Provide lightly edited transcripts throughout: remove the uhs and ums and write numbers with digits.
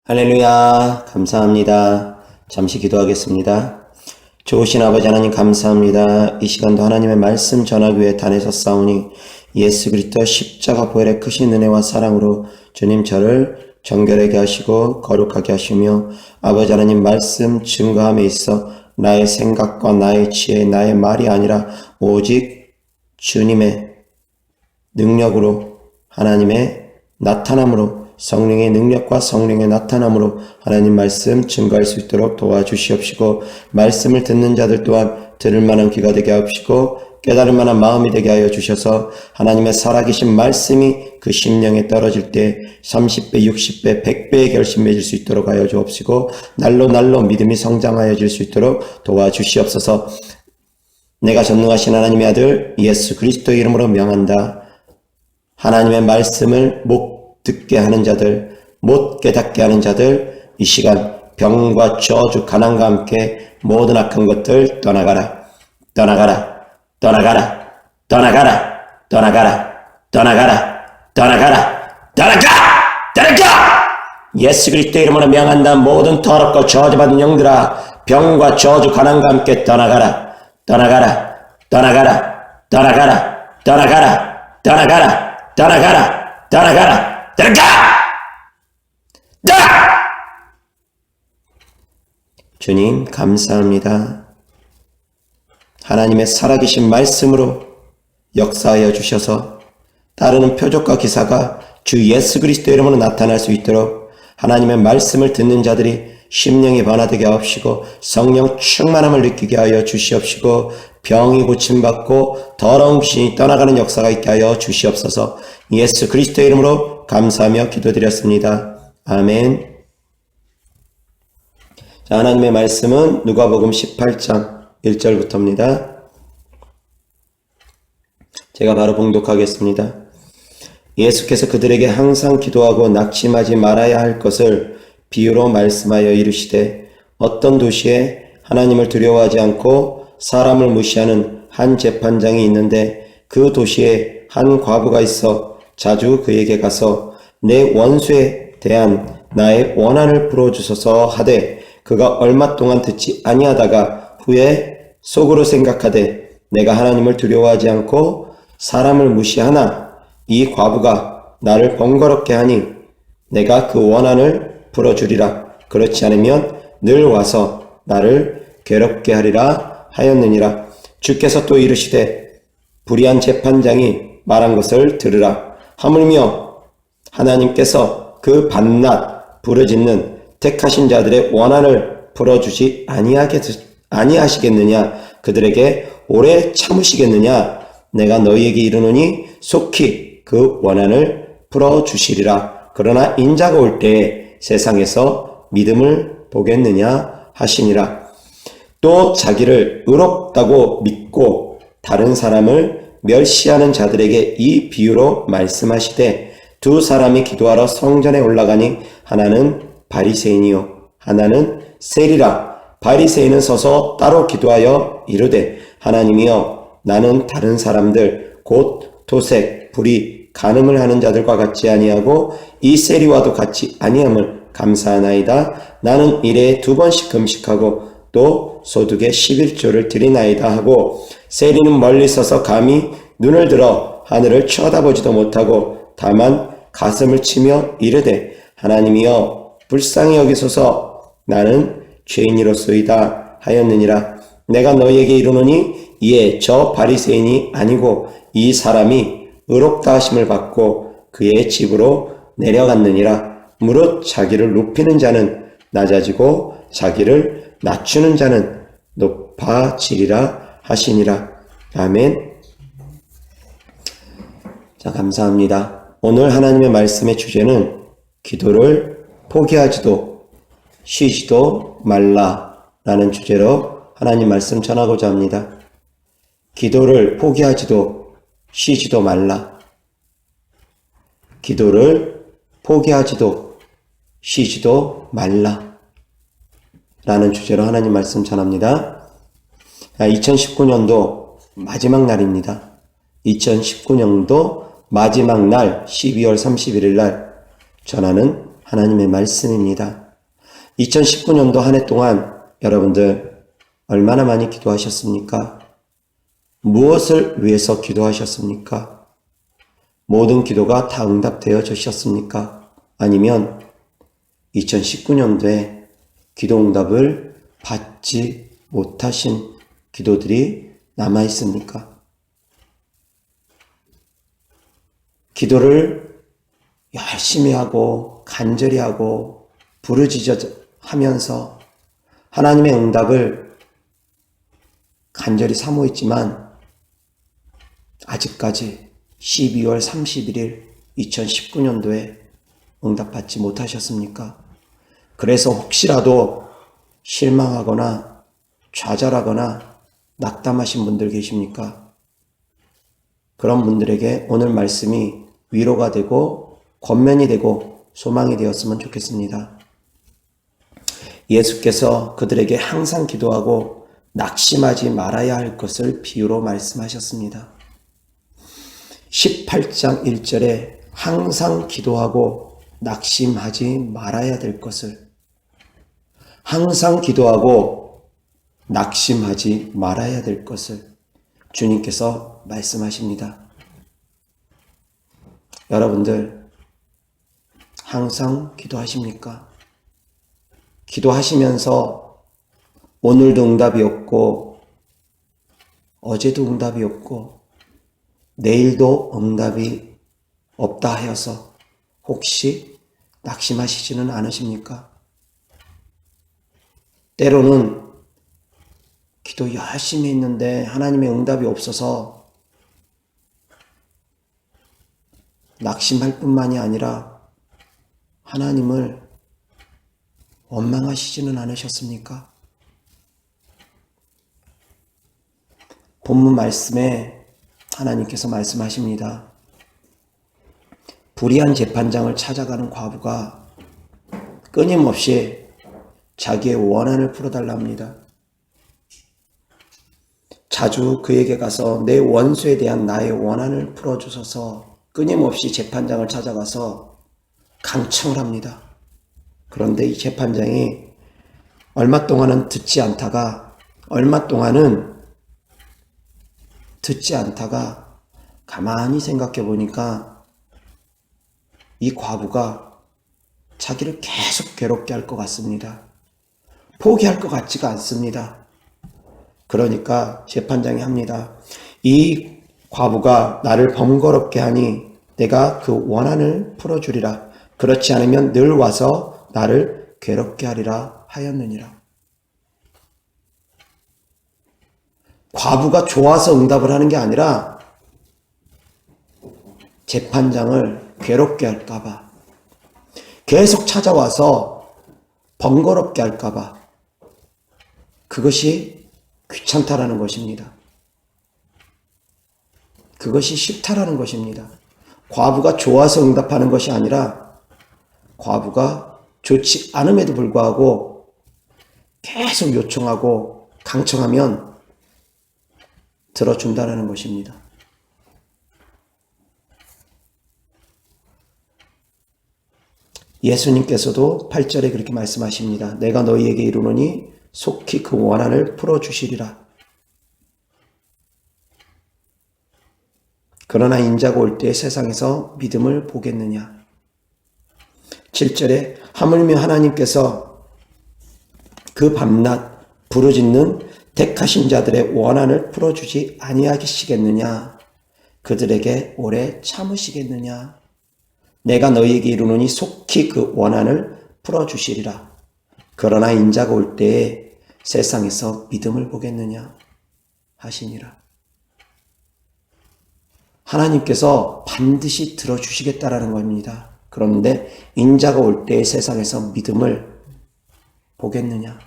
할렐루야, 감사합니다. 잠시 기도하겠습니다. 좋으신 아버지 하나님 감사합니다. 이 시간도 하나님의 말씀 전하기 위해 단에서 싸우니 예수 그리스도 십자가 보혈의 크신 은혜와 사랑으로 주님 저를 정결하게 하시고 거룩하게 하시며 아버지 하나님 말씀 증거함에 있어 나의 생각과 나의 지혜, 나의 말이 아니라 오직 주님의 능력으로 하나님의 나타남으로 성령의 능력과 성령의 나타남으로 하나님 말씀 증거할 수 있도록 도와주시옵시고 말씀을 듣는 자들 또한 들을 만한 귀가 되게 하옵시고 깨달을 만한 마음이 되게 하여 주셔서 하나님의 살아계신 말씀이 그 심령에 떨어질 때 30배, 60배, 100배의 결심 맺을 수 있도록 하여 주옵시고 날로 믿음이 성장하여 질 수 있도록 도와주시옵소서. 내가 전능하신 하나님의 아들 예수 그리스도의 이름으로 명한다. 하나님의 말씀을 못 듣게 하는 자들, 못 깨닫게 하는 자들, 이 시간 병과 저주, 가난과 함께 모든 악한 것들 떠나가라, 떠나가라, 떠나가라, 떠나가라, 떠나가라, 떠나가라, 떠나가라, 떠나가! 떠나가! 예수 그리스도의 이름으로 명한다. 모든 더럽고 저주받은 영들아, 병과 저주, 가난과 함께 떠나가라, 떠나가라, 떠나가라, 떠나가라, 떠나가라, 떠나가라, 떠나가라, 떠나가라, 떠나가! 주님 감사합니다. 하나님의 살아계신 말씀으로 역사하여 주셔서 따르는 표적과 기사가 주 예수 그리스도 이름으로 나타날 수 있도록 하나님의 말씀을 듣는 자들이 심령이 변화되게 하옵시고 성령 충만함을 느끼게 하여 주시옵시고 병이 고침받고 더러운 귀신이 떠나가는 역사가 있게 하여 주시옵소서. 예수 그리스도의 이름으로 감사하며 기도드렸습니다. 아멘. 자, 하나님의 말씀은 누가복음 18장 1절부터입니다. 제가 바로 봉독하겠습니다. 예수께서 그들에게 항상 기도하고 낙심하지 말아야 할 것을 비유로 말씀하여 이르시되 어떤 도시에 하나님을 두려워하지 않고 사람을 무시하는 한 재판장이 있는데 그 도시에 한 과부가 있어 자주 그에게 가서 내 원수에 대한 나의 원한을 풀어주소서 하되 그가 얼마 동안 듣지 아니하다가 후에 속으로 생각하되 내가 하나님을 두려워하지 않고 사람을 무시하나 이 과부가 나를 번거롭게 하니 내가 그 원한을 풀어주리라. 그렇지 않으면 늘 와서 나를 괴롭게 하리라 하였느니라. 주께서 또 이르시되 불의한 재판장이 말한 것을 들으라. 하물며 하나님께서 그 밤낮 부르짖는 택하신 자들의 원한을 풀어주지 아니하시겠느냐. 그들에게 오래 참으시겠느냐. 내가 너희에게 이르노니 속히 그 원한을 풀어주시리라. 그러나 인자가 올 때에 세상에서 믿음을 보겠느냐 하시니라. 또 자기를 의롭다고 믿고 다른 사람을 멸시하는 자들에게 이 비유로 말씀하시되 두 사람이 기도하러 성전에 올라가니 하나는 바리새인이요 하나는 세리라. 바리새인은 서서 따로 기도하여 이르되 하나님이여 나는 다른 사람들 곧 도색, 불의, 간음을 하는 자들과 같지 아니하고 이 세리와도 같지 아니함을 감사하나이다. 나는 일에 2번씩 금식하고 또 소득의 11조를 드리나이다 하고 세리는 멀리 서서 감히 눈을 들어 하늘을 쳐다보지도 못하고 다만 가슴을 치며 이르되 하나님이여 불쌍히 여기소서 나는 죄인이로소이다 하였느니라. 내가 너희에게 이르노니 이에 저 바리새인이 아니고 이 사람이 의롭다 하심을 받고 그의 집으로 내려갔느니라. 무릇 자기를 높이는 자는 낮아지고 자기를 낮추는 자는 높아지리라 하시니라. 아멘. 자, 감사합니다. 오늘 하나님의 말씀의 주제는 기도를 포기하지도 쉬지도 말라라는 주제로 하나님 말씀 전하고자 합니다. 기도를 포기하지도 쉬지도 말라. 기도를 포기하지도 쉬지도 말라 라는 주제로 하나님 말씀 전합니다. 2019년도 마지막 날입니다. 2019년도 마지막 날 12월 31일 날 전하는 하나님의 말씀입니다. 2019년도 한 해 동안 여러분들 얼마나 많이 기도하셨습니까? 무엇을 위해서 기도하셨습니까? 모든 기도가 다 응답되어 주셨습니까? 아니면 2019년도에 기도 응답을 받지 못하신 기도들이 남아 있습니까? 기도를 열심히 하고 간절히 하고 부르짖어 하면서 하나님의 응답을 간절히 사모했지만 아직까지 12월 31일 2019년도에 응답받지 못하셨습니까? 그래서 혹시라도 실망하거나 좌절하거나 낙담하신 분들 계십니까? 그런 분들에게 오늘 말씀이 위로가 되고 권면이 되고 소망이 되었으면 좋겠습니다. 예수께서 그들에게 항상 기도하고 낙심하지 말아야 할 것을 비유로 말씀하셨습니다. 18장 1절에 항상 기도하고 낙심하지 말아야 될 것을, 항상 기도하고 낙심하지 말아야 될 것을 주님께서 말씀하십니다. 여러분들 항상 기도하십니까? 기도하시면서 오늘도 응답이 없고 어제도 응답이 없고 내일도 응답이 없다 하여서 혹시 낙심하시지는 않으십니까? 때로는 기도 열심히 했는데 하나님의 응답이 없어서 낙심할 뿐만이 아니라 하나님을 원망하시지는 않으셨습니까? 본문 말씀에 하나님께서 말씀하십니다. 불의한 재판장을 찾아가는 과부가 끊임없이 자기의 원한을 풀어달랍니다. 자주 그에게 가서 내 원수에 대한 나의 원한을 풀어주셔서 끊임없이 재판장을 찾아가서 강청을 합니다. 그런데 이 재판장이 얼마 동안은 듣지 않다가 가만히 생각해 보니까 이 과부가 자기를 계속 괴롭게 할 것 같습니다. 포기할 것 같지가 않습니다. 그러니까 재판장이 합니다. 이 과부가 나를 번거롭게 하니 내가 그 원한을 풀어주리라. 그렇지 않으면 늘 와서 나를 괴롭게 하리라 하였느니라. 과부가 좋아서 응답을 하는 게 아니라 재판장을 괴롭게 할까봐, 계속 찾아와서 번거롭게 할까봐, 그것이 귀찮다라는 것입니다. 그것이 싫다라는 것입니다. 과부가 좋아서 응답하는 것이 아니라 과부가 좋지 않음에도 불구하고 계속 요청하고 강청하면 들어준다라는 것입니다. 예수님께서도 8절에 그렇게 말씀하십니다. 내가 너희에게 이르노니 속히 그 원한을 풀어주시리라. 그러나 인자가 올 때 세상에서 믿음을 보겠느냐. 7절에 하물며 하나님께서 그 밤낮 부르짖는 택하신 자들의 원한을 풀어주지 아니하시겠느냐. 그들에게 오래 참으시겠느냐. 내가 너희에게 이르노니 속히 그 원한을 풀어주시리라. 그러나 인자가 올 때에 세상에서 믿음을 보겠느냐 하시니라. 하나님께서 반드시 들어주시겠다라는 겁니다. 그런데 인자가 올 때에 세상에서 믿음을 보겠느냐.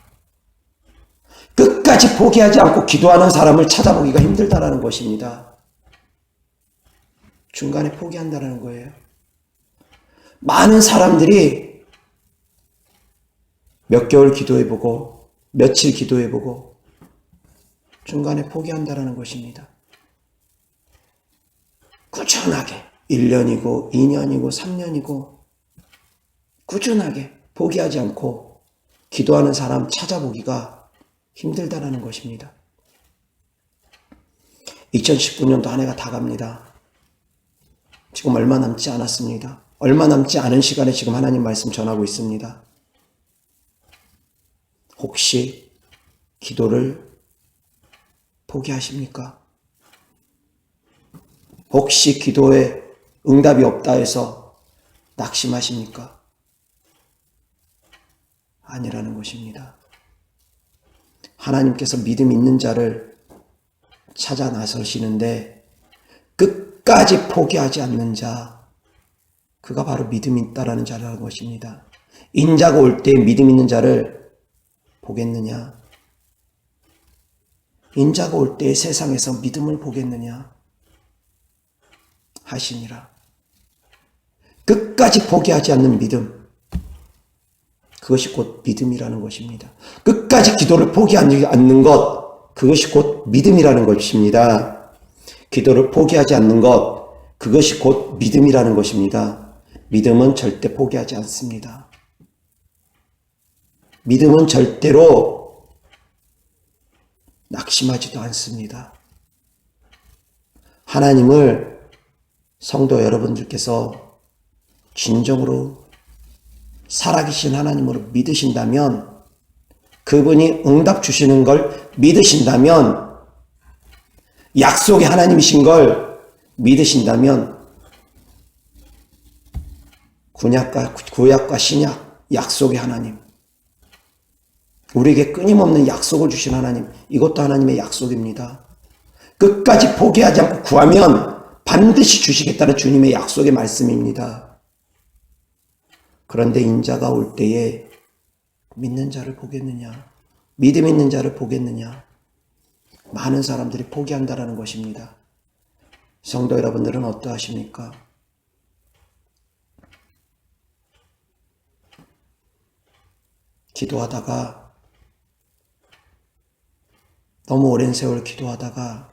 끝까지 포기하지 않고 기도하는 사람을 찾아보기가 힘들다라는 것입니다. 중간에 포기한다라는 거예요. 많은 사람들이 몇 개월 기도해보고 며칠 기도해보고 중간에 포기한다라는 것입니다. 꾸준하게 1년이고 2년이고 3년이고 꾸준하게 포기하지 않고 기도하는 사람 찾아보기가 힘들다라는 것입니다. 2019년도 한 해가 다 갑니다. 지금 얼마 남지 않았습니다. 얼마 남지 않은 시간에 지금 하나님 말씀 전하고 있습니다. 혹시 기도를 포기하십니까? 혹시 기도에 응답이 없다 해서 낙심하십니까? 아니라는 것입니다. 하나님께서 믿음 있는 자를 찾아 나서시는데 끝까지 포기하지 않는 자, 그가 바로 믿음 있다라는 자라는 것입니다. 인자가 올 때 믿음 있는 자를 보겠느냐? 인자가 올 때 세상에서 믿음을 보겠느냐? 하시니라. 끝까지 포기하지 않는 믿음, 그것이 곧 믿음이라는 것입니다. 끝까지 기도를 포기하지 않는 것, 그것이 곧 믿음이라는 것입니다. 기도를 포기하지 않는 것, 그것이 곧 믿음이라는 것입니다. 믿음은 절대 포기하지 않습니다. 믿음은 절대로 낙심하지도 않습니다. 하나님을 성도 여러분들께서 진정으로 살아계신 하나님으로 믿으신다면, 그분이 응답 주시는 걸 믿으신다면, 약속의 하나님이신 걸 믿으신다면, 구약과 신약, 약속의 하나님, 우리에게 끊임없는 약속을 주신 하나님, 이것도 하나님의 약속입니다. 끝까지 포기하지 않고 구하면 반드시 주시겠다는 주님의 약속의 말씀입니다. 그런데 인자가 올 때에 믿는 자를 보겠느냐? 믿음 있는 자를 보겠느냐? 많은 사람들이 포기한다라는 것입니다. 성도 여러분들은 어떠하십니까? 기도하다가, 너무 오랜 세월 기도하다가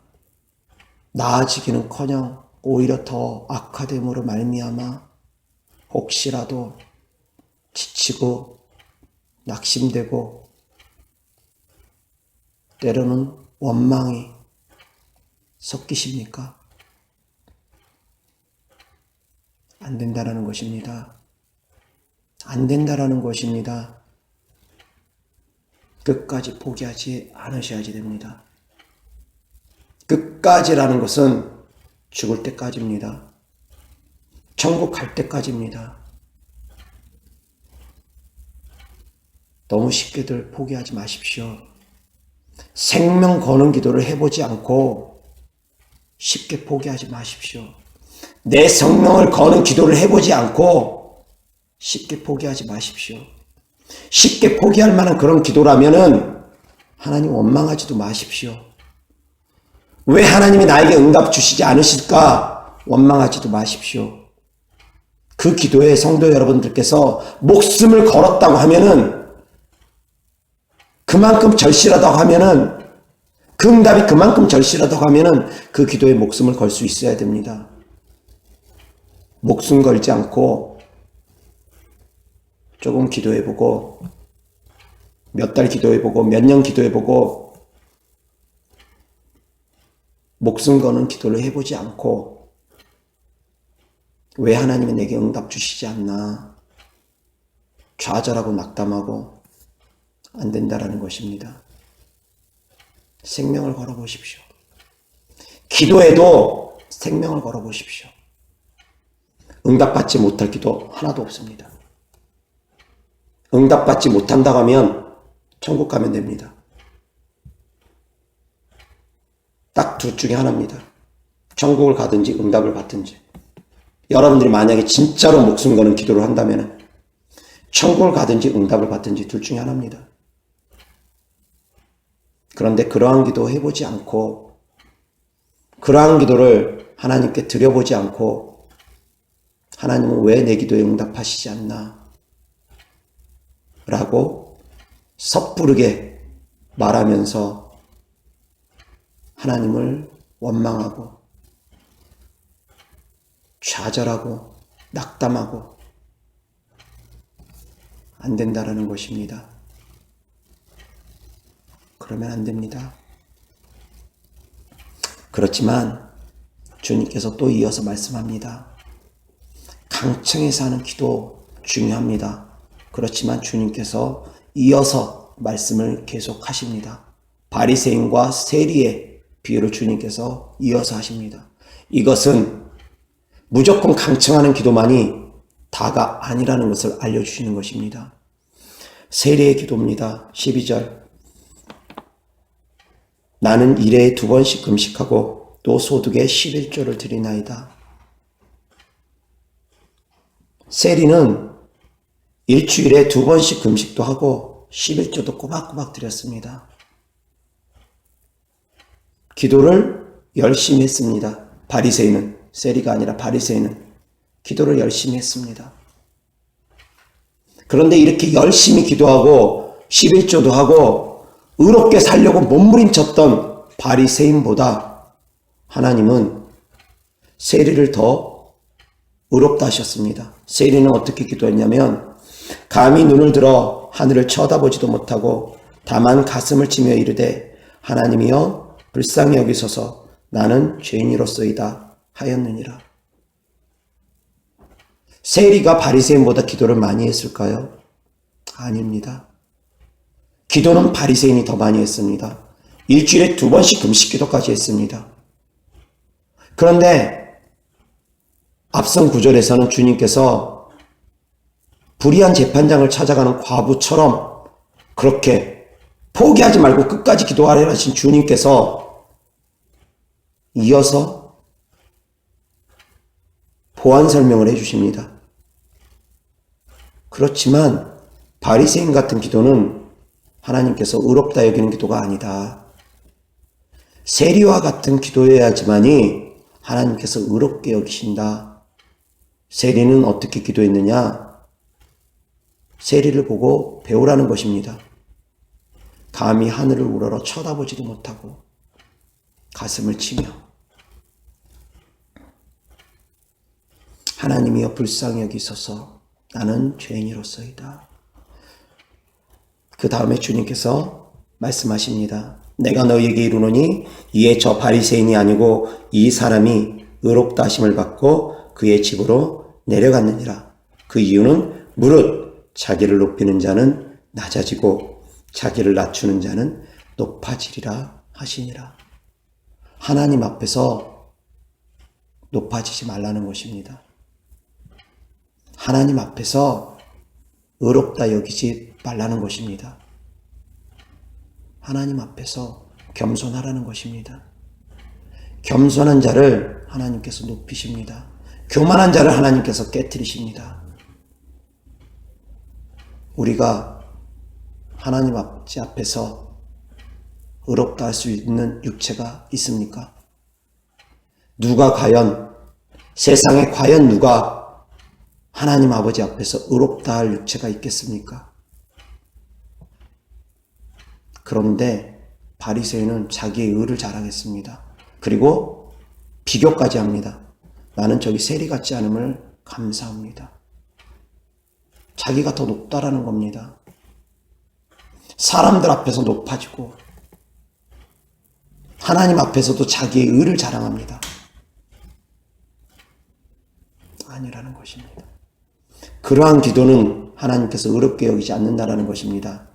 나아지기는커녕 오히려 더 악화됨으로 말미암아 혹시라도 지치고 낙심되고 때로는 원망이 섞이십니까? 안 된다라는 것입니다. 안 된다라는 것입니다. 끝까지 포기하지 않으셔야지 됩니다. 끝까지라는 것은 죽을 때까지입니다. 천국 갈 때까지입니다. 너무 쉽게들 포기하지 마십시오. 생명 거는 기도를 해보지 않고 쉽게 포기하지 마십시오. 내 생명을 거는 기도를 해보지 않고 쉽게 포기하지 마십시오. 쉽게 포기할 만한 그런 기도라면은 하나님 원망하지도 마십시오. 왜 하나님이 나에게 응답 주시지 않으실까? 원망하지도 마십시오. 그 기도에 성도 여러분들께서 목숨을 걸었다고 하면은, 그만큼 절실하다고 하면은, 그 응답이 그만큼 절실하다고 하면은 그 기도에 목숨을 걸 수 있어야 됩니다. 목숨 걸지 않고 조금 기도해보고, 몇 달 기도해보고, 몇 년 기도해보고, 목숨 거는 기도를 해보지 않고 왜 하나님이 내게 응답 주시지 않나 좌절하고 낙담하고 안 된다라는 것입니다. 생명을 걸어보십시오. 기도에도 생명을 걸어보십시오. 응답받지 못할 기도 하나도 없습니다. 응답받지 못한다고 하면 천국 가면 됩니다. 딱 둘 중에 하나입니다. 천국을 가든지 응답을 받든지. 여러분들이 만약에 진짜로 목숨 거는 기도를 한다면 천국을 가든지 응답을 받든지 둘 중에 하나입니다. 그런데 그러한 기도 해보지 않고, 그러한 기도를 하나님께 드려보지 않고, 하나님은 왜 내 기도에 응답하시지 않나? 라고 섣부르게 말하면서 하나님을 원망하고 좌절하고 낙담하고 안 된다라는 것입니다. 그러면 안 됩니다. 그렇지만 주님께서 또 이어서 말씀합니다. 강청에서 하는 기도 중요합니다. 그렇지만 주님께서 이어서 말씀을 계속 하십니다. 바리새인과 세리의 비유를 주님께서 이어서 하십니다. 이것은 무조건 강청하는 기도만이 다가 아니라는 것을 알려주시는 것입니다. 세리의 기도입니다. 12절. 나는 일에 2번씩 금식하고 또 소득의 11조를 드리나이다. 세리는 일주일에 2번씩 금식도 하고 11조도 꼬박꼬박 드렸습니다. 기도를 열심히 했습니다. 바리새인은, 세리가 아니라 바리새인은 기도를 열심히 했습니다. 그런데 이렇게 열심히 기도하고 11조도 하고 의롭게 살려고 몸부림쳤던 바리새인보다 하나님은 세리를 더 의롭다 하셨습니다. 세리는 어떻게 기도했냐면 감히 눈을 들어 하늘을 쳐다보지도 못하고 다만 가슴을 치며 이르되 하나님이여 불쌍히 여기소서 나는 죄인이로소이다 하였느니라. 세리가 바리새인보다 기도를 많이 했을까요? 아닙니다. 기도는 바리새인이 더 많이 했습니다. 일주일에 2번씩 금식 기도까지 했습니다. 그런데 앞선 구절에서는 주님께서 불의한 재판장을 찾아가는 과부처럼 그렇게 포기하지 말고 끝까지 기도하라 하신 주님께서 이어서 보완 설명을 해주십니다. 그렇지만 바리새인 같은 기도는 하나님께서 의롭다 여기는 기도가 아니다. 세리와 같은 기도해야지만이 하나님께서 의롭게 여기신다. 세리는 어떻게 기도했느냐? 세리를 보고 배우라는 것입니다. 감히 하늘을 우러러 쳐다보지도 못하고 가슴을 치며 하나님이여 불쌍히 여기소서 나는 죄인이로소이다. 그 다음에 주님께서 말씀하십니다. 내가 너희에게 이르노니 이에 저 바리새인이 아니고 이 사람이 의롭다 하심을 받고 그의 집으로 내려갔느니라. 그 이유는 무릇 자기를 높이는 자는 낮아지고 자기를 낮추는 자는 높아지리라 하시니라. 하나님 앞에서 높아지지 말라는 것입니다. 하나님 앞에서 의롭다 여기지 말라는 것입니다. 하나님 앞에서 겸손하라는 것입니다. 겸손한 자를 하나님께서 높이십니다. 교만한 자를 하나님께서 깨트리십니다. 우리가 하나님 앞에서 의롭다 할 수 있는 육체가 있습니까? 누가 과연, 세상에 과연 누가 하나님 아버지 앞에서 의롭다 할 육체가 있겠습니까? 그런데 바리새인은 자기의 의를 자랑했습니다. 그리고 비교까지 합니다. 나는 저기 세리 같지 않음을 감사합니다. 자기가 더 높다라는 겁니다. 사람들 앞에서 높아지고 하나님 앞에서도 자기의 의를 자랑합니다. 아니라는 것입니다. 그러한 기도는 하나님께서 의롭게 여기지 않는다라는 것입니다.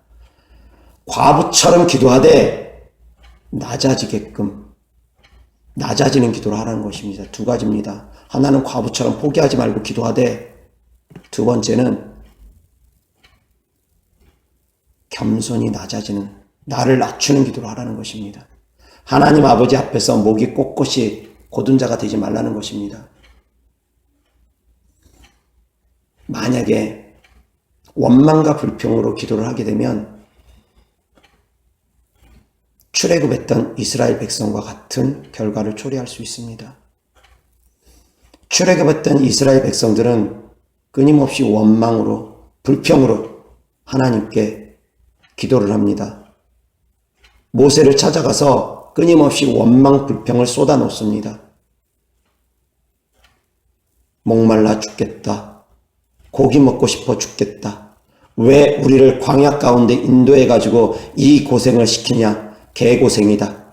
과부처럼 기도하되 낮아지게끔 낮아지는 기도를 하라는 것입니다. 두 가지입니다. 하나는 과부처럼 포기하지 말고 기도하되 두 번째는 겸손히 낮아지는 나를 낮추는 기도를 하라는 것입니다. 하나님 아버지 앞에서 목이 꼿꼿이 곧은 자가 되지 말라는 것입니다. 만약에 원망과 불평으로 기도를 하게 되면 출애굽했던 이스라엘 백성과 같은 결과를 초래할 수 있습니다. 출애굽했던 이스라엘 백성들은 끊임없이 원망으로 불평으로 하나님께 기도를 합니다. 모세를 찾아가서 끊임없이 원망 불평을 쏟아놓습니다. 목말라 죽겠다. 고기 먹고 싶어 죽겠다. 왜 우리를 광야 가운데 인도해가지고 이 고생을 시키냐? 개고생이다.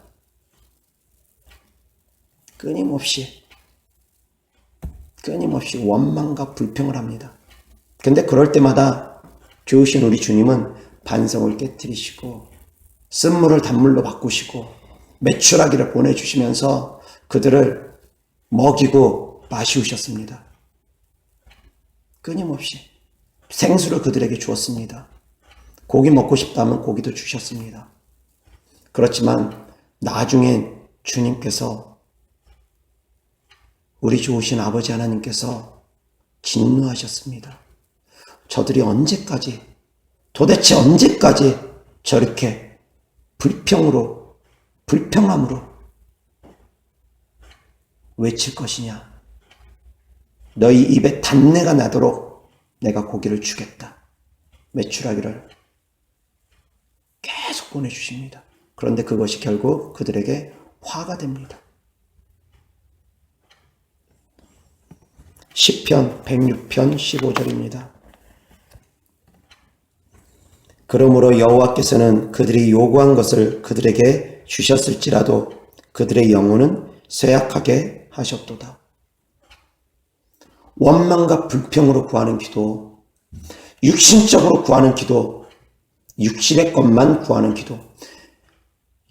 끊임없이 원망과 불평을 합니다. 근데 그럴 때마다 좋으신 우리 주님은 반성을 깨뜨리시고 쓴물을 단물로 바꾸시고 메추라기를 보내주시면서 그들을 먹이고 마시우셨습니다. 끊임없이 생수를 그들에게 주었습니다. 고기 먹고 싶다면 고기도 주셨습니다. 그렇지만 나중엔 주님께서, 우리 좋으신 아버지 하나님께서 진노하셨습니다. 저들이 언제까지, 도대체 언제까지 저렇게 불평함으로 외칠 것이냐? 너희 입에 단내가 나도록 내가 고기를 주겠다. 메추라기를 계속 보내주십니다. 그런데 그것이 결국 그들에게 화가 됩니다. 시편 106편 15절입니다. 그러므로 여호와께서는 그들이 요구한 것을 그들에게 주셨을지라도 그들의 영혼은 쇠약하게 하셨도다. 원망과 불평으로 구하는 기도, 육신적으로 구하는 기도, 육신의 것만 구하는 기도.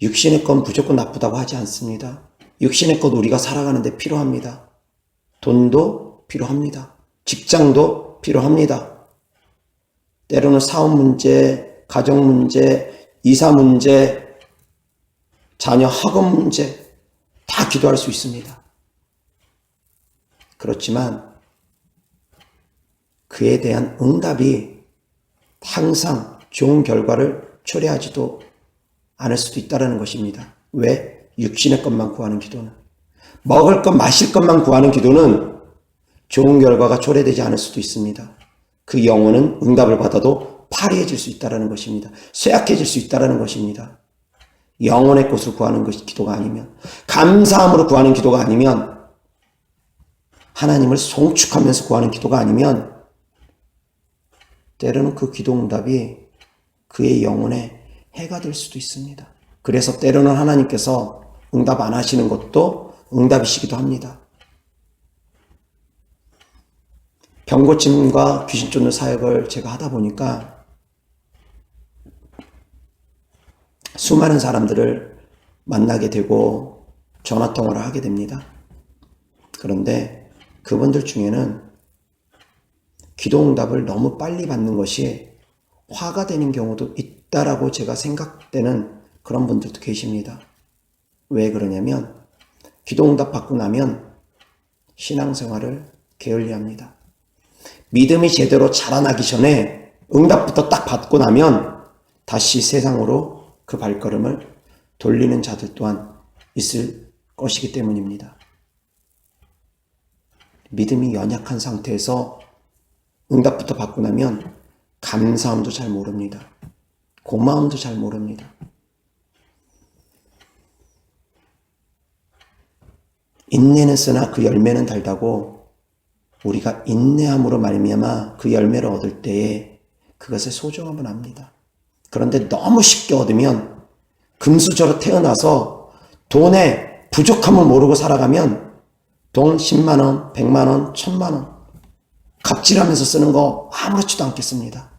육신의 것 무조건 나쁘다고 하지 않습니다. 육신의 것 우리가 살아가는데 필요합니다. 돈도 필요합니다. 직장도 필요합니다. 때로는 사업 문제, 가정 문제, 이사 문제, 자녀 학업 문제 다 기도할 수 있습니다. 그렇지만 그에 대한 응답이 항상 좋은 결과를 초래하지도 않을 수도 있다는 것입니다. 왜? 육신의 것만 구하는 기도는, 먹을 것, 마실 것만 구하는 기도는 좋은 결과가 초래되지 않을 수도 있습니다. 그 영혼은 응답을 받아도 파리해질 수 있다는 것입니다. 쇠약해질 수 있다는 것입니다. 영혼의 것을 구하는 것이 기도가 아니면, 감사함으로 구하는 기도가 아니면, 하나님을 송축하면서 구하는 기도가 아니면 때로는 그 기도 응답이 그의 영혼에 해가 될 수도 있습니다. 그래서 때로는 하나님께서 응답 안 하시는 것도 응답이시기도 합니다. 병고침과 귀신 쫓는 사역을 제가 하다 보니까 수많은 사람들을 만나게 되고 전화통화를 하게 됩니다. 그런데 그분들 중에는 기도응답을 너무 빨리 받는 것이 화가 되는 경우도 있다라고 제가 생각되는 그런 분들도 계십니다. 왜 그러냐면 기도응답 받고 나면 신앙생활을 게을리합니다. 믿음이 제대로 자라나기 전에 응답부터 딱 받고 나면 다시 세상으로 그 발걸음을 돌리는 자들 또한 있을 것이기 때문입니다. 믿음이 연약한 상태에서 응답부터 받고 나면 감사함도 잘 모릅니다. 고마움도 잘 모릅니다. 인내는 쓰나 그 열매는 달다고 우리가 인내함으로 말미암아 그 열매를 얻을 때에 그것의 소중함을 압니다. 그런데 너무 쉽게 얻으면 금수저로 태어나서 돈의 부족함을 모르고 살아가면 돈 10만 원, 100만 원, 1000만 원 갑질하면서 쓰는 거 아무렇지도 않겠습니다.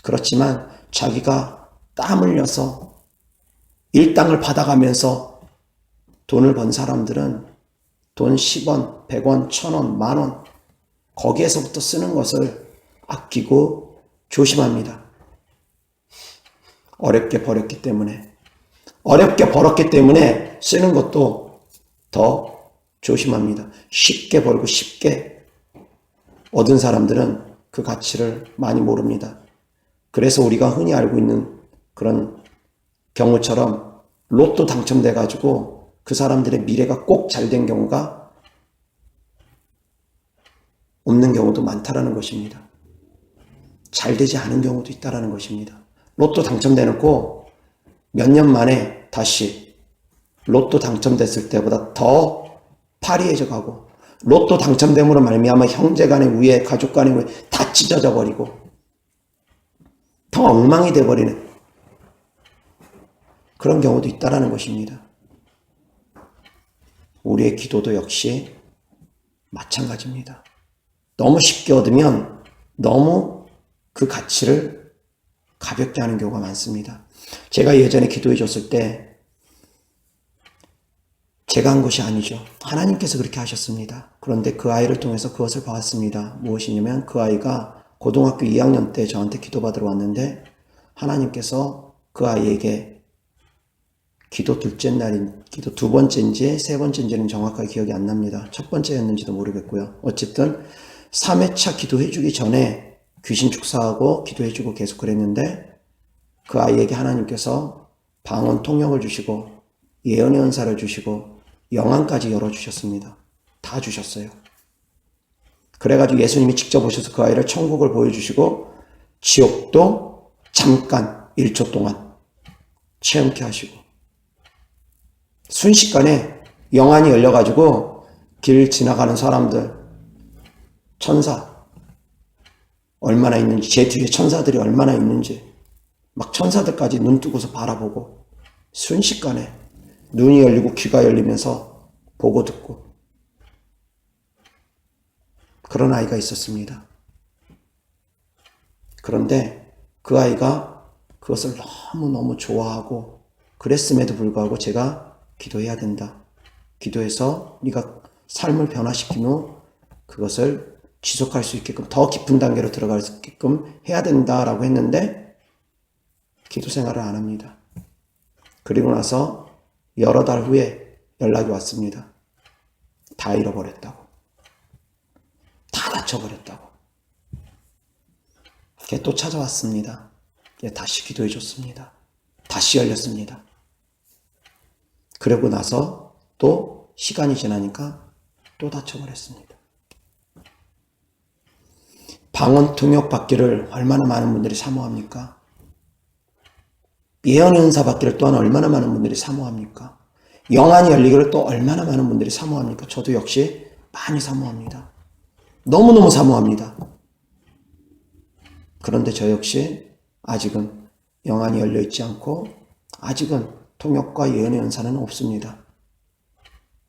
그렇지만 자기가 땀 흘려서 일당을 받아가면서 돈을 번 사람들은 돈 10원, 100원, 1000원, 만원 거기에서부터 쓰는 것을 아끼고 조심합니다. 어렵게 벌었기 때문에 쓰는 것도 더 조심합니다. 쉽게 벌고 쉽게 얻은 사람들은 그 가치를 많이 모릅니다. 그래서 우리가 흔히 알고 있는 그런 경우처럼 로또 당첨돼가지고 그 사람들의 미래가 꼭 잘된 경우가 없는 경우도 많다라는 것입니다. 잘 되지 않은 경우도 있다라는 것입니다. 로또 당첨돼놓고 몇 년 만에 다시 로또 당첨됐을 때보다 더 파리해져 가고 로또 당첨됨으로 말미암아 형제 간의 우애, 가족 간의 우애 다 찢어져 버리고 더 엉망이 돼버리는 그런 경우도 있다라는 것입니다. 우리의 기도도 역시 마찬가지입니다. 너무 쉽게 얻으면 너무 그 가치를 가볍게 하는 경우가 많습니다. 제가 예전에 기도해 줬을 때 제가 한 것이 아니죠. 하나님께서 그렇게 하셨습니다. 그런데 그 아이를 통해서 그것을 봤습니다. 무엇이냐면 그 아이가 고등학교 2학년 때 저한테 기도받으러 왔는데 하나님께서 그 아이에게 기도 둘째 날인 기도 두 번째인지 세 번째인지는 정확하게 기억이 안 납니다. 첫 번째였는지도 모르겠고요. 어쨌든 3회차 기도해주기 전에 귀신 축사하고 기도해주고 계속 그랬는데 그 아이에게 하나님께서 방언 통역을 주시고 예언의 은사를 주시고 영안까지 열어주셨습니다. 다 주셨어요. 그래가지고 예수님이 직접 오셔서 그 아이를 천국을 보여주시고 지옥도 잠깐 1초 동안 체험케 하시고 순식간에 영안이 열려가지고 길 지나가는 사람들 천사 얼마나 있는지 제 뒤에 천사들이 얼마나 있는지 막 천사들까지 눈 뜨고서 바라보고 순식간에 눈이 열리고 귀가 열리면서 보고 듣고 그런 아이가 있었습니다. 그런데 그 아이가 그것을 너무너무 좋아하고 그랬음에도 불구하고 제가 기도해야 된다. 기도해서 네가 삶을 변화시킨 후 그것을 지속할 수 있게끔 더 깊은 단계로 들어갈 수 있게끔 해야 된다라고 했는데 기도 생활을 안 합니다. 그리고 나서 여러 달 후에 연락이 왔습니다. 다 잃어버렸다고. 다 다쳐버렸다고. 걔 또 찾아왔습니다. 걔 다시 기도해 줬습니다. 다시 열렸습니다. 그러고 나서 또 시간이 지나니까 또 다쳐버렸습니다. 방언 통역 받기를 얼마나 많은 분들이 사모합니까? 예언의 은사 받기를 또한 얼마나 많은 분들이 사모합니까? 영안이 열리기를 또 얼마나 많은 분들이 사모합니까? 저도 역시 많이 사모합니다. 너무너무 사모합니다. 그런데 저 역시 아직은 영안이 열려있지 않고 아직은 통역과 예언의 은사는 없습니다.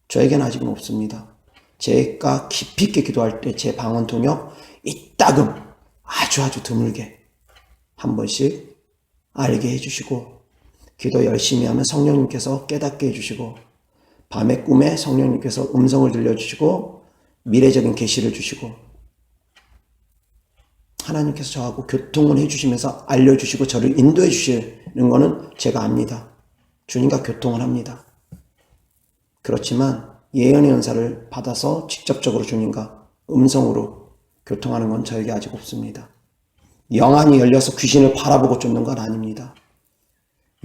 저에게는 아직은 없습니다. 제가 깊이 있게 기도할 때 제 방언 통역 이따금 아주 드물게 한 번씩 알게 해주시고 기도 열심히 하면 성령님께서 깨닫게 해주시고 밤의 꿈에 성령님께서 음성을 들려주시고 미래적인 계시를 주시고 하나님께서 저하고 교통을 해주시면서 알려주시고 저를 인도해 주시는 것은 제가 압니다. 주님과 교통을 합니다. 그렇지만 예언의 은사를 받아서 직접적으로 주님과 음성으로 교통하는 건 저에게 아직 없습니다. 영안이 열려서 귀신을 바라보고 쫓는 건 아닙니다.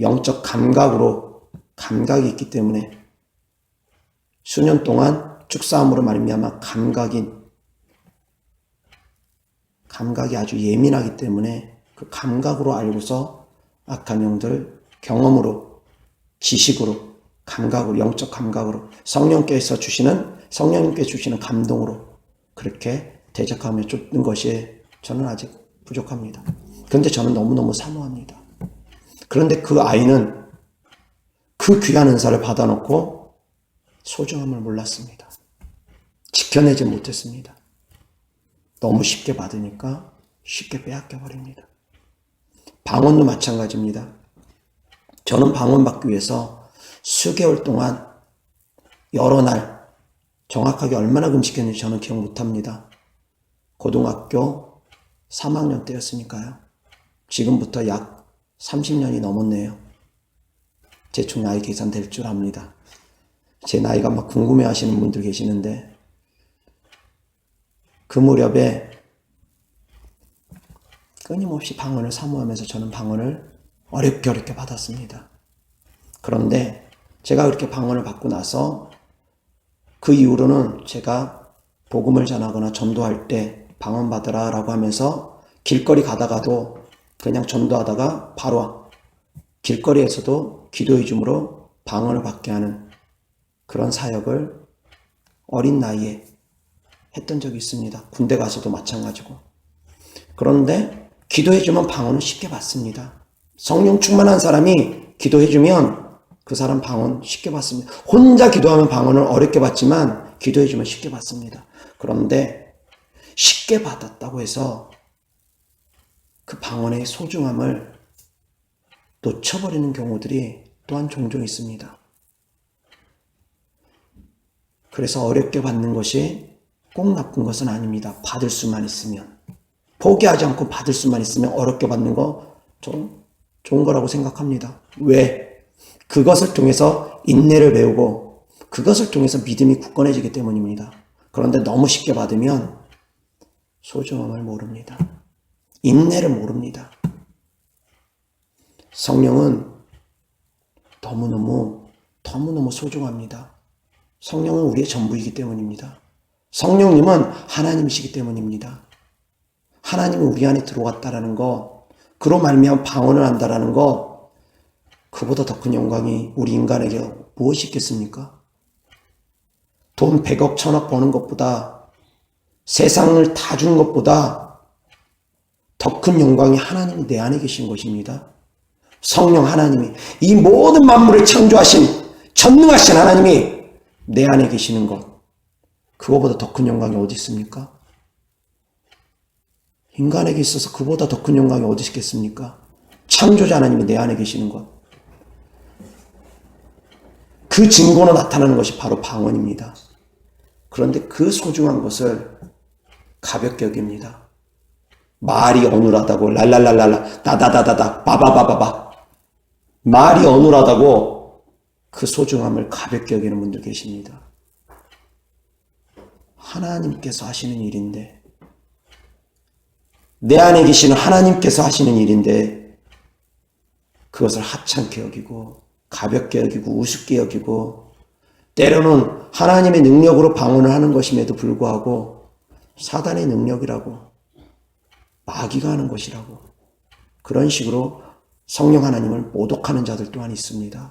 영적 감각으로 감각이 있기 때문에 수년 동안 축사함으로 말미암아 감각이 아주 예민하기 때문에 그 감각으로 알고서 악한 영들 경험으로 지식으로 감각으로 영적 감각으로 성령께서 주시는 감동으로 그렇게 대적하며 쫓는 것이 저는 아직 부족합니다. 그런데 저는 너무너무 사모합니다. 그런데 그 아이는 그 귀한 은사를 받아놓고 소중함을 몰랐습니다. 지켜내지 못했습니다. 너무 쉽게 받으니까 쉽게 빼앗겨 버립니다. 방언도 마찬가지입니다. 저는 방언 받기 위해서 수개월 동안 여러 날 정확하게 얼마나 금식했는지 저는 기억 못합니다. 고등학교 3학년 때였으니까요. 지금부터 약 30년이 넘었네요. 대충 나이 계산될 줄 압니다. 제 나이가 막 궁금해 하시는 분들 계시는데 그 무렵에 끊임없이 방언을 사모하면서 저는 방언을 어렵게 받았습니다. 그런데 제가 그렇게 방언을 받고 나서 그 이후로는 제가 복음을 전하거나 전도할 때 방언 받으라 라고 하면서 길거리 가다가도 그냥 전도하다가 바로 길거리에서도 기도의 줌으로 방언을 받게 하는 그런 사역을 어린 나이에 했던 적이 있습니다. 군대 가서도 마찬가지고. 그런데 기도해주면 방언은 쉽게 받습니다. 성령 충만한 사람이 기도해주면 그 사람 방언 쉽게 받습니다. 혼자 기도하면 방언을 어렵게 받지만 기도해주면 쉽게 받습니다. 그런데 쉽게 받았다고 해서 그 방언의 소중함을 놓쳐버리는 경우들이 또한 종종 있습니다. 그래서 어렵게 받는 것이 꼭 나쁜 것은 아닙니다. 받을 수만 있으면. 포기하지 않고 받을 수만 있으면 어렵게 받는 거 좀 좋은 거라고 생각합니다. 왜? 그것을 통해서 인내를 배우고 그것을 통해서 믿음이 굳건해지기 때문입니다. 그런데 너무 쉽게 받으면 소중함을 모릅니다. 인내를 모릅니다. 성령은 너무너무 소중합니다. 성령은 우리의 전부이기 때문입니다. 성령님은 하나님이시기 때문입니다. 하나님은 우리 안에 들어왔다라는 것, 그로 말미암아 방언을 한다라는 것, 그보다 더 큰 영광이 우리 인간에게 무엇이 있겠습니까? 돈 100억 1000억 버는 것보다, 세상을 다 준 것보다 더 큰 영광이 하나님이 내 안에 계신 것입니다. 성령 하나님이, 이 모든 만물을 창조하신 전능하신 하나님이 내 안에 계시는 것, 그거보다 더 큰 영광이 어디 있습니까? 인간에게 있어서 그보다 더 큰 영광이 어디 있겠습니까? 창조자 하나님이 내 안에 계시는 것. 그 증거로 나타나는 것이 바로 방언입니다. 그런데 그 소중한 것을 가볍게 여깁니다. 말이 어눌하다고 랄랄랄랄라 다다다다다 바바바바바, 말이 어눌하다고 그 소중함을 가볍게 여기는 분들 계십니다. 하나님께서 하시는 일인데, 내 안에 계시는 하나님께서 하시는 일인데 그것을 하찮게 여기고 가볍게 여기고 우습게 여기고, 때로는 하나님의 능력으로 방언을 하는 것임에도 불구하고 사단의 능력이라고, 마귀가 하는 것이라고, 그런 식으로 성령 하나님을 모독하는 자들 또한 있습니다.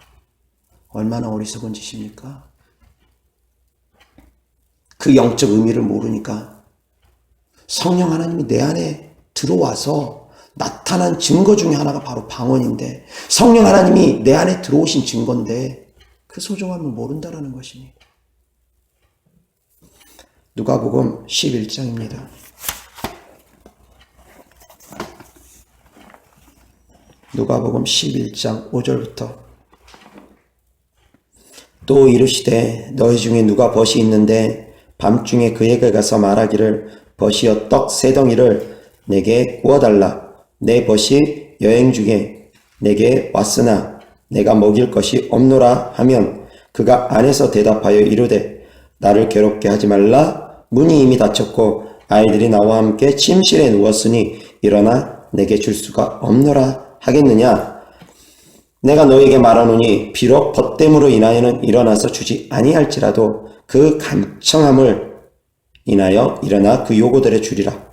얼마나 어리석은 짓입니까? 그 영적 의미를 모르니까. 성령 하나님이 내 안에 들어와서 나타난 증거 중에 하나가 바로 방언인데, 성령 하나님이 내 안에 들어오신 증거인데 그 소중함을 모른다라는 것이니. 누가복음 11장입니다. 누가복음 11장 5절부터. 또 이르시되 너희 중에 누가 벗이 있는데 밤중에 그에게 가서 말하기를 벗이여 떡 세 덩이를 내게 구워달라. 내 벗이 여행 중에 내게 왔으나 내가 먹일 것이 없노라 하면 그가 안에서 대답하여 이르되 나를 괴롭게 하지 말라. 문이 이미 닫혔고 아이들이 나와 함께 침실에 누웠으니 일어나 내게 줄 수가 없노라 하겠느냐. 내가 너에게 말하노니 비록 벗됨으로 인하여는 일어나서 주지 아니할지라도 그 간청함을 인하여 일어나 그 요구대로 주리라.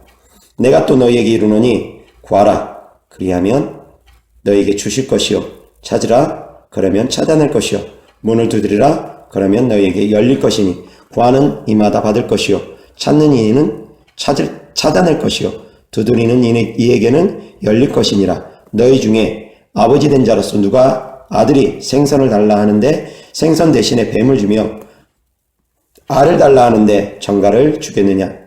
내가 또 너희에게 이르노니 구하라 그리하면 너희에게 주실 것이요, 찾으라 그러면 찾아낼 것이요, 문을 두드리라 그러면 너희에게 열릴 것이니 구하는 이마다 받을 것이요, 찾는 이는 찾아낼 것이요, 두드리는 이에게는 열릴 것이니라. 너희 중에 아버지 된 자로서 누가 아들이 생선을 달라 하는데 생선 대신에 뱀을 주며 알을 달라 하는데 정갈을 주겠느냐.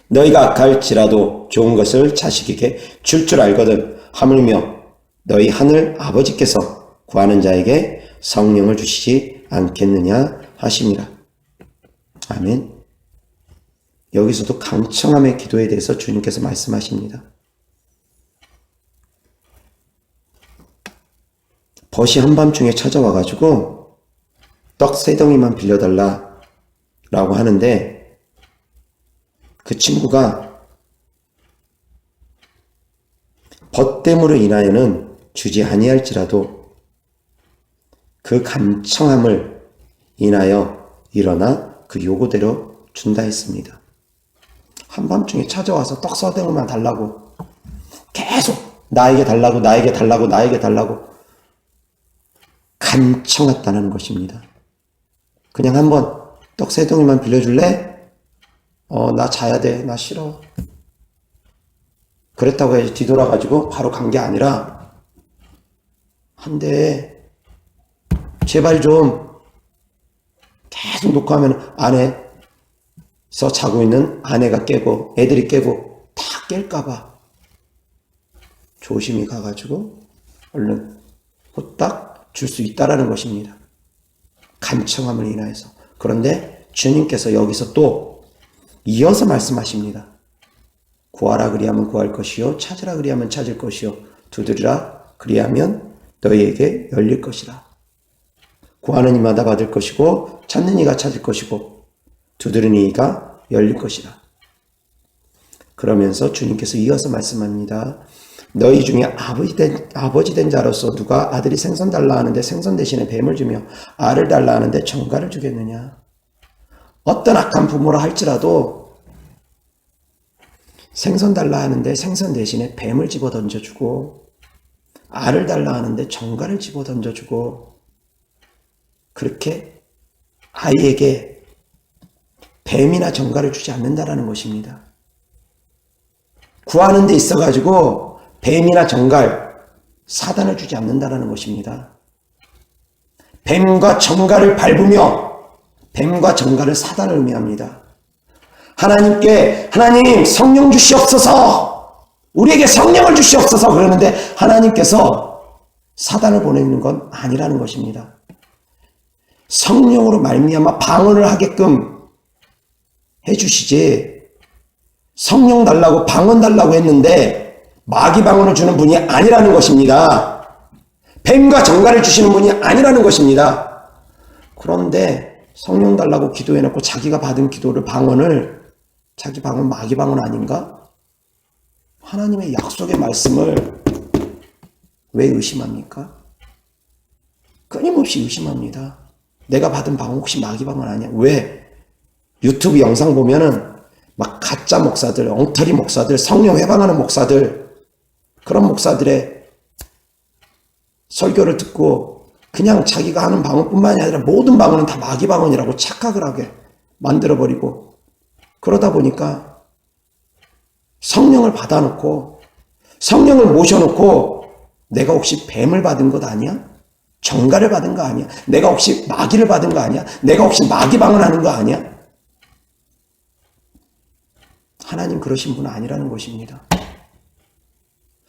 너희가 악할지라도 좋은 것을 자식에게 줄 알거든. 하물며 너희 하늘 아버지께서 구하는 자에게 성령을 주시지 않겠느냐 하심이라. 아멘. 여기서도 강청함의 기도에 대해서 주님께서 말씀하십니다. 벗이 한밤중에 찾아와가지고 떡 세 덩이만 빌려달라 라고 하는데, 그 친구가 벗됨으로 인하여는 주지 아니할지라도 그 간청함을 인하여 일어나 그 요구대로 준다 했습니다. 한밤중에 찾아와서 떡 세 덩이만 달라고 계속 나에게 달라고 간청했다는 것입니다. 그냥 한번 떡 세 덩이만 빌려줄래? 나 자야 돼. 나 싫어. 그랬다고 해서 뒤돌아가지고 바로 간 게 아니라 한 대 제발 좀 계속 놓고 하면 안에서 자고 있는 아내가 깨고 애들이 깨고 다 깰까봐 조심히 가가지고 얼른 후딱 줄 수 있다라는 것입니다. 간청함을 인하여서. 그런데 주님께서 여기서 또 이어서 말씀하십니다. 구하라 그리하면 구할 것이요 찾으라 그리하면 찾을 것이요 두드리라 그리하면 너희에게 열릴 것이라. 구하는 이마다 받을 것이고 찾는 이가 찾을 것이고 두드리는 이가 열릴 것이라. 그러면서 주님께서 이어서 말씀합니다. 너희 중에 아버지 된 자로서 누가 아들이 생선 달라 하는데 생선 대신에 뱀을 주며 알을 달라 하는데 정갈을 주겠느냐. 어떤 악한 부모라 할지라도 생선 달라 하는데 생선 대신에 뱀을 집어 던져주고 알을 달라 하는데 정갈을 집어 던져주고 그렇게 아이에게 뱀이나 정갈을 주지 않는다라는 것입니다. 구하는 데 있어가지고 뱀이나 정갈, 사단을 주지 않는다라는 것입니다. 뱀과 정갈을 밟으며 뱀과 정갈을 사단을 의미합니다. 하나님 성령 주시옵소서, 우리에게 성령을 주시옵소서 그러는데 하나님께서 사단을 보내는 건 아니라는 것입니다. 성령으로 말미암아 방언을 하게끔 해주시지 성령 달라고 방언 달라고 했는데 마귀 방언을 주는 분이 아니라는 것입니다. 뱀과 정갈을 주시는 분이 아니라는 것입니다. 그런데 성령 달라고 기도해놓고 자기가 받은 기도를 방언을 자기 방언 마귀 방언 아닌가? 하나님의 약속의 말씀을 왜 의심합니까? 끊임없이 의심합니다. 내가 받은 방언 혹시 마귀 방언 아니야? 왜? 유튜브 영상 보면은 막 가짜 목사들, 엉터리 목사들, 성령 회방하는 목사들, 그런 목사들의 설교를 듣고 그냥 자기가 하는 방언뿐만이 아니라 모든 방언은 다 마귀 방언이라고 착각을 하게 만들어버리고 그러다 보니까 성령을 받아놓고 성령을 모셔놓고 내가 혹시 뱀을 받은 것 아니야? 정갈을 받은 거 아니야? 내가 혹시 마귀를 받은 거 아니야? 내가 혹시 마귀 방언하는 거 아니야? 하나님 그러신 분은 아니라는 것입니다.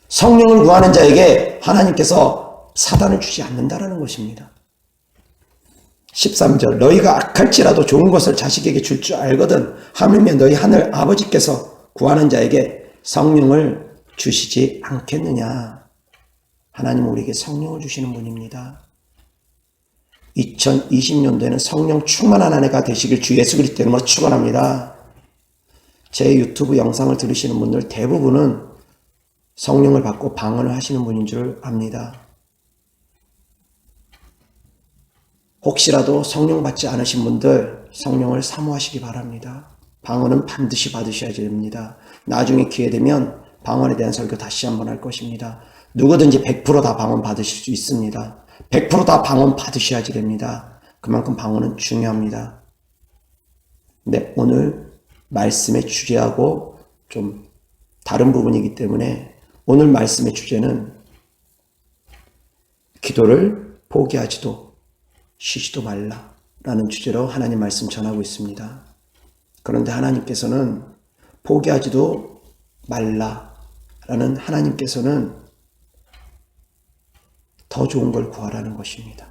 성령을 구하는 자에게 하나님께서 사단을 주지 않는다라는 것입니다. 13절 너희가 악할지라도 좋은 것을 자식에게 줄 줄 알거든 하물며 너희 하늘 아버지께서 구하는 자에게 성령을 주시지 않겠느냐. 하나님은 우리에게 성령을 주시는 분입니다. 2020년도에는 성령 충만한 한 해가 되시길 주 예수 그리스도 이름으로 축원합니다. 제 유튜브 영상을 들으시는 분들 대부분은 성령을 받고 방언을 하시는 분인 줄 압니다. 혹시라도 성령 받지 않으신 분들 성령을 사모하시기 바랍니다. 방언은 반드시 받으셔야 됩니다. 나중에 기회 되면 방언에 대한 설교 다시 한번 할 것입니다. 누구든지 100% 다 방언 받으실 수 있습니다. 100% 다 방언 받으셔야지 됩니다. 그만큼 방언은 중요합니다. 근데 오늘 말씀의 주제하고 좀 다른 부분이기 때문에 오늘 말씀의 주제는 기도를 포기하지도 쉬지도 말라라는 주제로 하나님 말씀 전하고 있습니다. 그런데 하나님께서는 포기하지도 말라라는 하나님께서는 더 좋은 걸 구하라는 것입니다.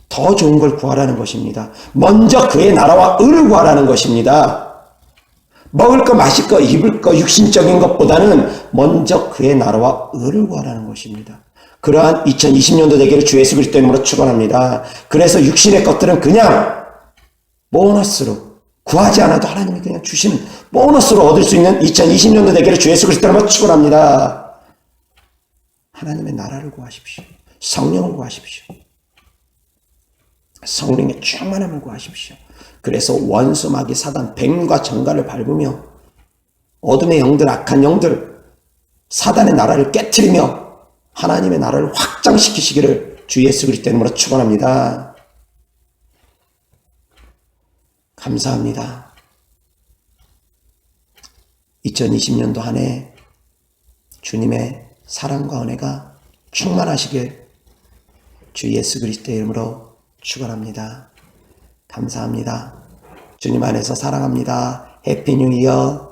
더 좋은 걸 구하라는 것입니다. 먼저 그의 나라와 의를 구하라는 것입니다. 먹을 거, 마실 거, 입을 거, 육신적인 것보다는 먼저 그의 나라와 의를 구하라는 것입니다. 그러한 2020년도 되기를 주 예수 그리스도 이름으로 축원합니다. 그래서 육신의 것들은 그냥 보너스로 구하지 않아도 하나님이 그냥 주시는 보너스로 얻을 수 있는 2020년도 되기를 주 예수 그리스도 이름으로 축원합니다. 하나님의 나라를 구하십시오. 성령을 구하십시오. 성령의 충만함을 구하십시오. 그래서 원수 마귀 사단 뱀과 정갈을 밟으며 어둠의 영들 악한 영들 사단의 나라를 깨트리며 하나님의 나라를 확장시키시기를 주 예수 그리스도 이름으로 축원합니다. 감사합니다. 2020년도 한 해 주님의 사랑과 은혜가 충만하시길 주 예수 그리스도의 이름으로 축원합니다. 감사합니다. 주님 안에서 사랑합니다. 해피 뉴 이어.